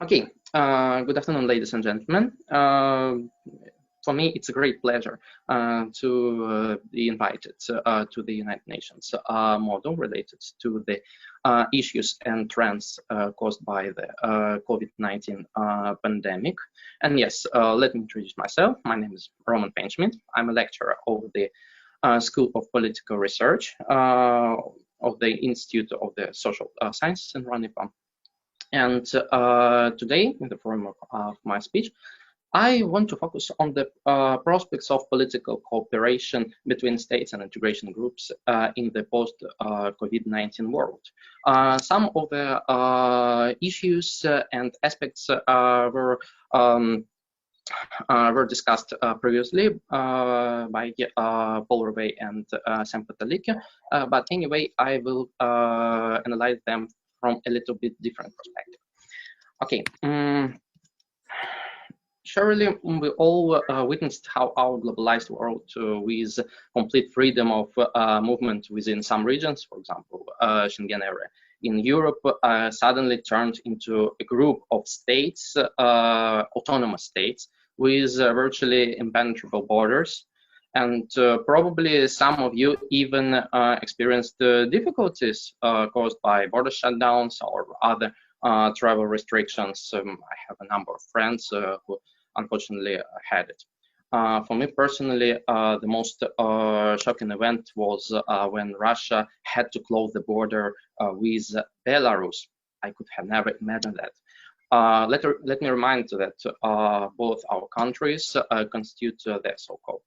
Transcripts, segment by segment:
Okay, good afternoon, ladies and gentlemen. For me, it's a great pleasure to be invited to the United Nations model related to the issues and trends caused by the COVID-19 pandemic. And yes, let me introduce myself. My name is Fainshmidt. I'm a lecturer of the School of Political Research of the Institute of the Social Sciences in RANEPA. And today, in the framework of my speech, I want to focus on the prospects of political cooperation between states and integration groups in the post-COVID-19 world. Some of the issues and aspects were discussed previously by Paul Revey and Sam Patalicki, but anyway, I will analyze them from a little bit different perspective. Okay, surely we all witnessed how our globalized world with complete freedom of movement within some regions, for example, Schengen area in Europe, suddenly turned into a group of states, autonomous states, with virtually impenetrable borders. And probably some of you even experienced difficulties caused by border shutdowns or other travel restrictions. I have a number of friends who unfortunately had it. For me personally, the most shocking event was when Russia had to close the border with Belarus. I could have never imagined that. Let me remind that both our countries constitute the so-called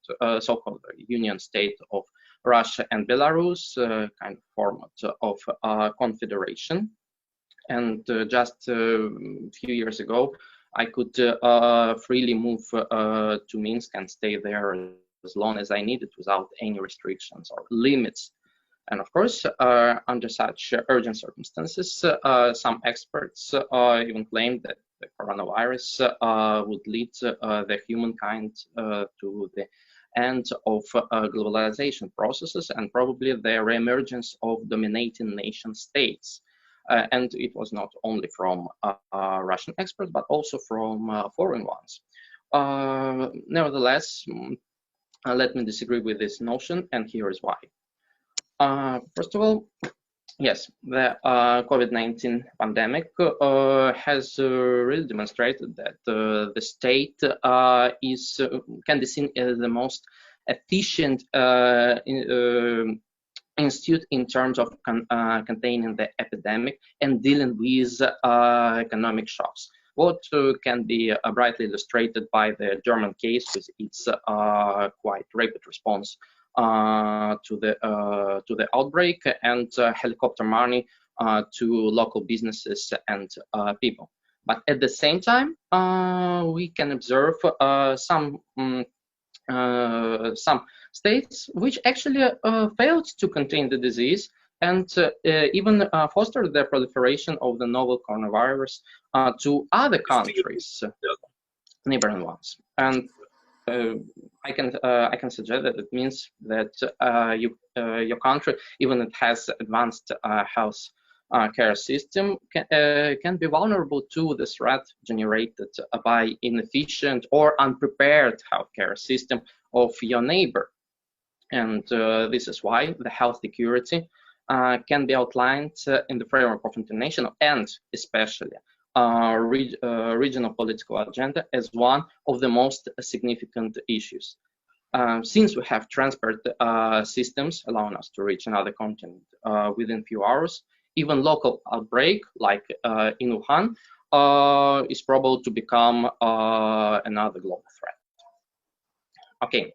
union state of Russia and Belarus, kind of format of confederation. And just a few years ago, I could freely move to Minsk and stay there as long as I needed without any restrictions or limits. And of course, under such urgent circumstances, some experts even claimed that the coronavirus would lead the humankind to the end of globalization processes and probably the re-emergence of dominating nation states. And it was not only from Russian experts, but also from foreign ones. Nevertheless, let me disagree with this notion, and here is why. First of all, yes, the COVID-19 pandemic has really demonstrated that the state can be seen as the most efficient institute in terms of containing the epidemic and dealing with economic shocks. What can be brightly illustrated by the German case with its quite rapid response to the outbreak and helicopter money to local businesses and people. But at the same time, we can observe some states which actually failed to contain the disease and even fostered the proliferation of the novel coronavirus to other countries, neighboring ones. And I can suggest that it means that your country, even it has advanced health care system, can be vulnerable to the threat generated by inefficient or unprepared healthcare system of your neighbor. And this is why the health security can be outlined in the framework of international and especially regional political agenda as one of the most significant issues. Since we have transport systems allowing us to reach another continent within few hours, even local outbreak like in Wuhan is probable to become another global threat. Okay.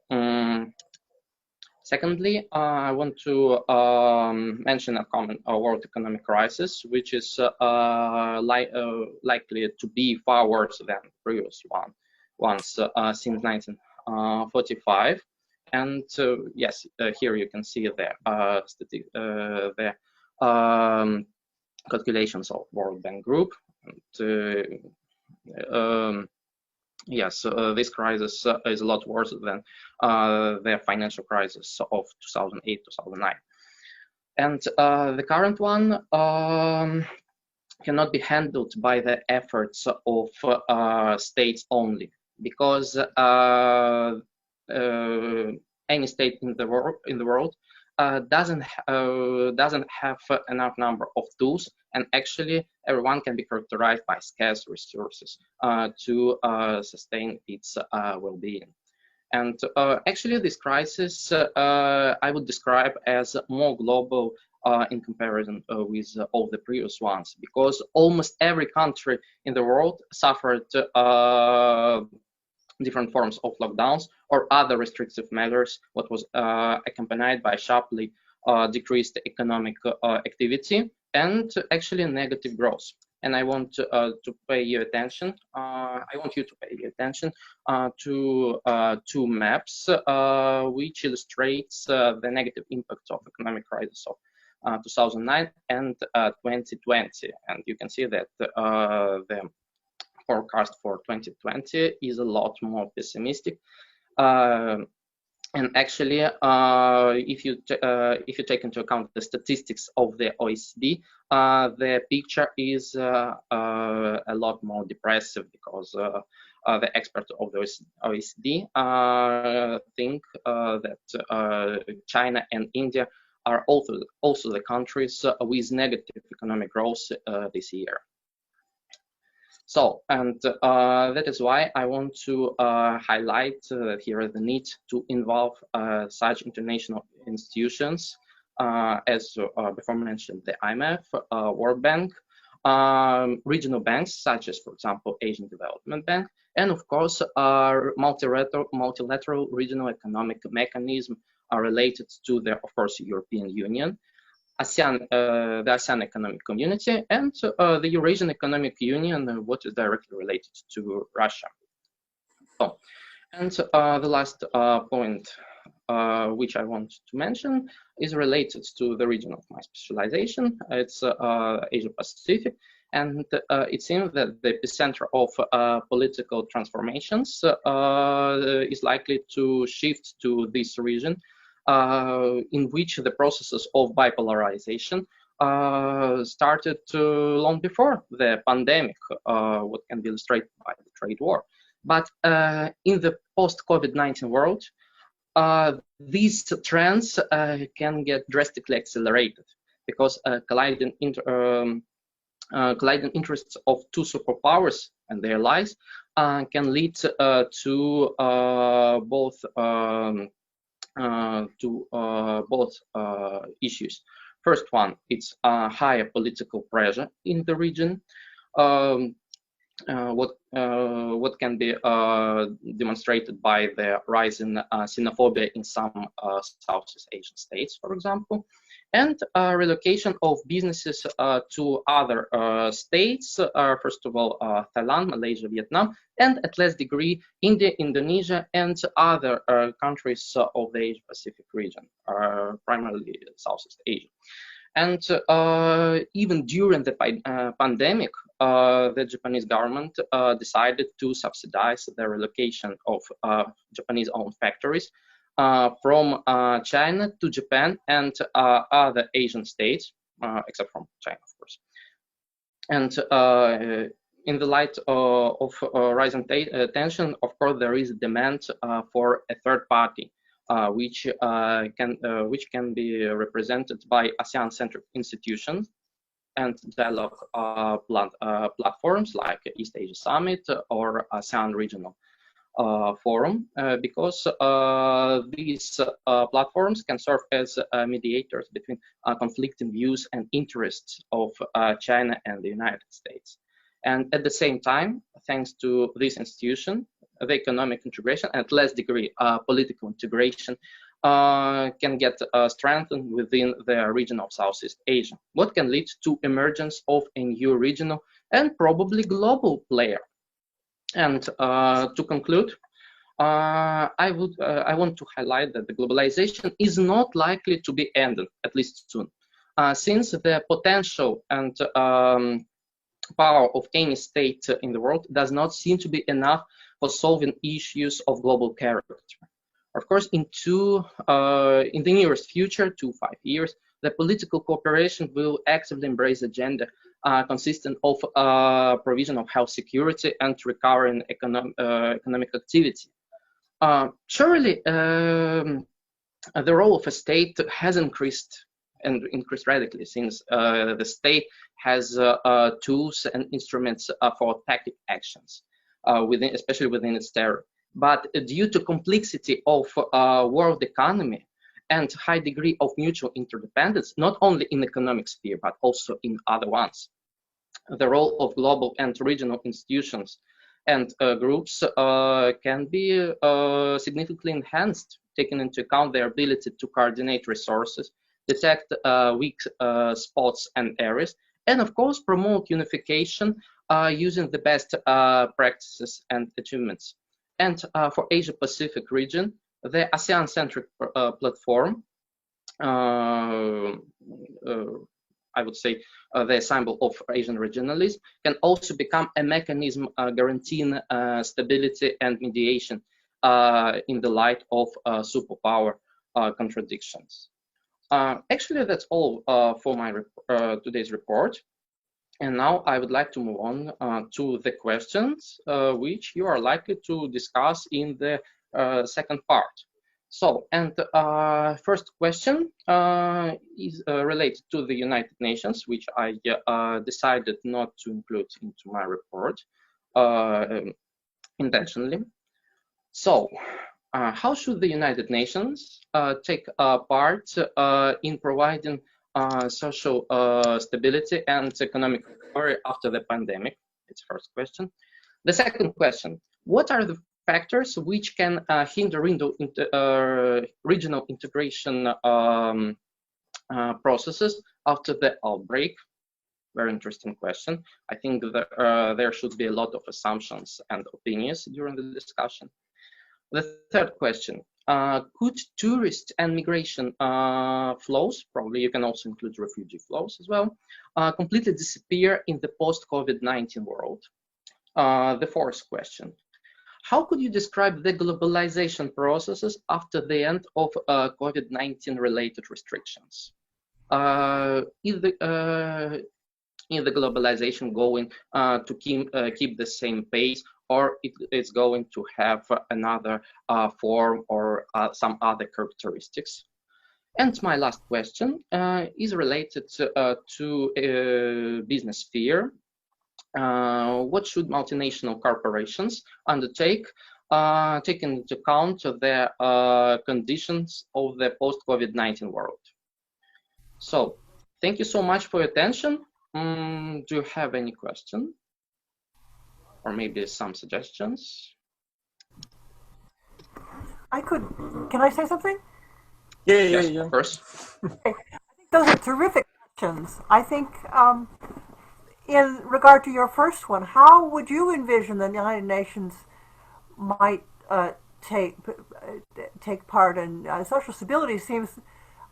Secondly, I want to mention a common world economic crisis, which is likely to be far worse than previous ones since 1945. And yes, here you can see the calculations of World Bank Group. And, yes, this crisis is a lot worse than the financial crisis of 2008-2009. And the current one cannot be handled by the efforts of states only, because any state in the world doesn't have enough number of tools, and actually everyone can be characterized by scarce resources to sustain its well-being. And actually, this crisis I would describe as more global in comparison with all the previous ones, because almost every country in the world suffered different forms of lockdowns or other restrictive measures, what was accompanied by sharply decreased economic activity and actually negative growth. And I want to pay your attention. I want you to pay your attention to two maps, which illustrates the negative impact of economic crisis of 2009 and 2020. And you can see that the forecast for 2020 is a lot more pessimistic. And actually, if you take into account the statistics of the OECD, the picture is a lot more depressive, because the experts of the OECD think that China and India are also the countries with negative economic growth this year. So, and that is why I want to highlight here the need to involve such international institutions as before mentioned, the IMF, World Bank, regional banks such as, for example, Asian Development Bank, and of course, multilateral regional economic mechanism are related to the, of course, European Union, ASEAN, the ASEAN Economic Community, and the Eurasian Economic Union, what is directly related to Russia. Oh, and the last point which I want to mention is related to the region of my specialization. It's Asia Pacific, and it seems that the epicenter of political transformations is likely to shift to this region, in which the processes of bipolarization started long before the pandemic, what can be illustrated by the trade war. But in the post-COVID-19 world, these trends can get drastically accelerated, because colliding interests of two superpowers and their allies can lead to both issues. First one, it's higher political pressure in the region. What can be demonstrated by the rise in xenophobia in some Southeast Asian states, for example, and relocation of businesses to other states, first of all, Thailand, Malaysia, Vietnam, and at less degree, India, Indonesia, and other countries of the Asia-Pacific region, primarily Southeast Asia. And even during the pandemic, the Japanese government decided to subsidize the relocation of Japanese-owned factories from China to Japan and other Asian states, except from China, of course. And in the light of rising tension, of course, there is a demand for a third party, which can be represented by ASEAN-centric institutions and dialogue platforms like East Asia Summit or ASEAN Regional Forum, because these platforms can serve as mediators between conflicting views and interests of China and the United States. And at the same time, thanks to this institution, the economic integration and, at less degree, political integration can get strengthened within the region of Southeast Asia, what can lead to emergence of a new regional and probably global player. And to conclude, I want to highlight that the globalization is not likely to be ended, at least soon, since the potential and power of any state in the world does not seem to be enough for solving issues of global character. Of course, in the nearest future, 2 to 5 years, the political cooperation will actively embrace the agenda consistent of provision of health security and recurring economic activity. Surely, the role of a state has increased radically, since the state has tools and instruments for tactic actions, especially within its territory. But due to complexity of world economy and high degree of mutual interdependence, not only in economic sphere, but also in other ones, the role of global and regional institutions and groups can be significantly enhanced, taking into account their ability to coordinate resources, detect weak spots and areas, and of course promote unification using the best practices and achievements. And for Asia Pacific region, the ASEAN-centric platform, I would say the symbol of Asian regionalism, can also become a mechanism guaranteeing stability and mediation in the light of superpower contradictions. Actually, that's all for my today's report. And now I would like to move on to the questions which you are likely to discuss in the second part. So, and first question is related to the United Nations, which I decided not to include into my report intentionally. So, how should the United Nations take part in providing social stability and economic recovery after the pandemic? It's the first question. The second question, what are the factors which can hinder regional integration processes after the outbreak? Very interesting question. I think that there should be a lot of assumptions and opinions during the discussion. The third question, could tourist and migration flows, probably you can also include refugee flows as well, completely disappear in the post-COVID-19 world? The fourth question, how could you describe the globalization processes after the end of COVID-19 related restrictions? Is the globalization going to keep the same pace, or it's going to have another form or some other characteristics? And my last question is related to business sphere. What should multinational corporations undertake, taking into account the conditions of the post-COVID-19 world? So, thank you so much for your attention. Do you have any question? Or maybe some suggestions? Can I say something? Yes, of course. I think those are terrific questions. I think in regard to your first one, how would you envision the United Nations might take part in social stability? Seems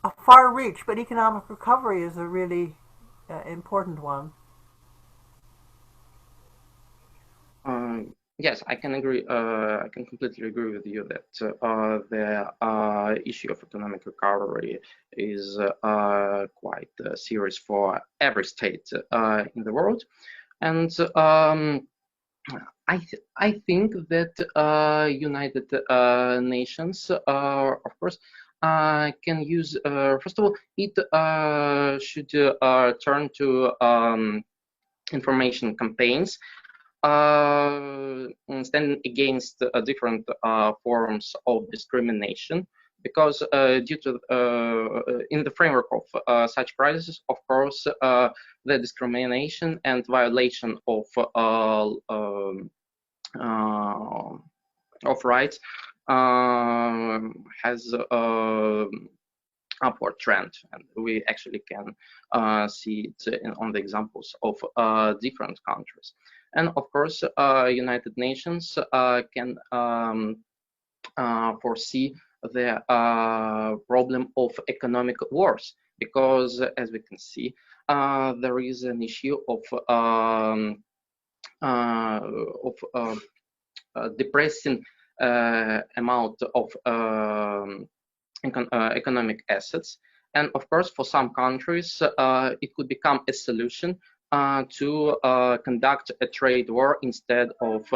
a far reach, but economic recovery is a really important one. Yes, I can agree. I can completely agree with you that the issue of economic recovery is quite serious for every state in the world, and I think that United Nations, of course, can use. First of all, it should turn to information campaigns. Standing against different forms of discrimination, because due to in the framework of such crises, of course, the discrimination and violation of rights has upward trend, and we actually can see it on the examples of different countries. And of course, United Nations can foresee the problem of economic wars, because as we can see, there is an issue of depressing amount of economic assets. And of course, for some countries, it could become a solution to conduct a trade war instead of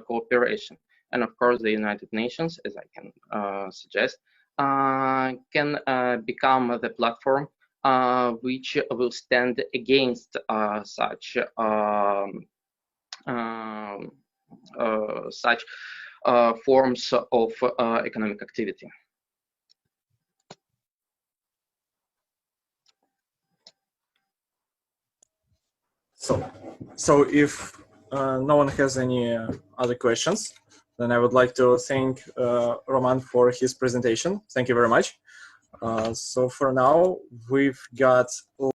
cooperation. And of course, the United Nations, as I can suggest, can become the platform which will stand against such forms of economic activity. So if no one has any other questions, then I would like to thank Roman for his presentation. Thank you very much. So for now, we've got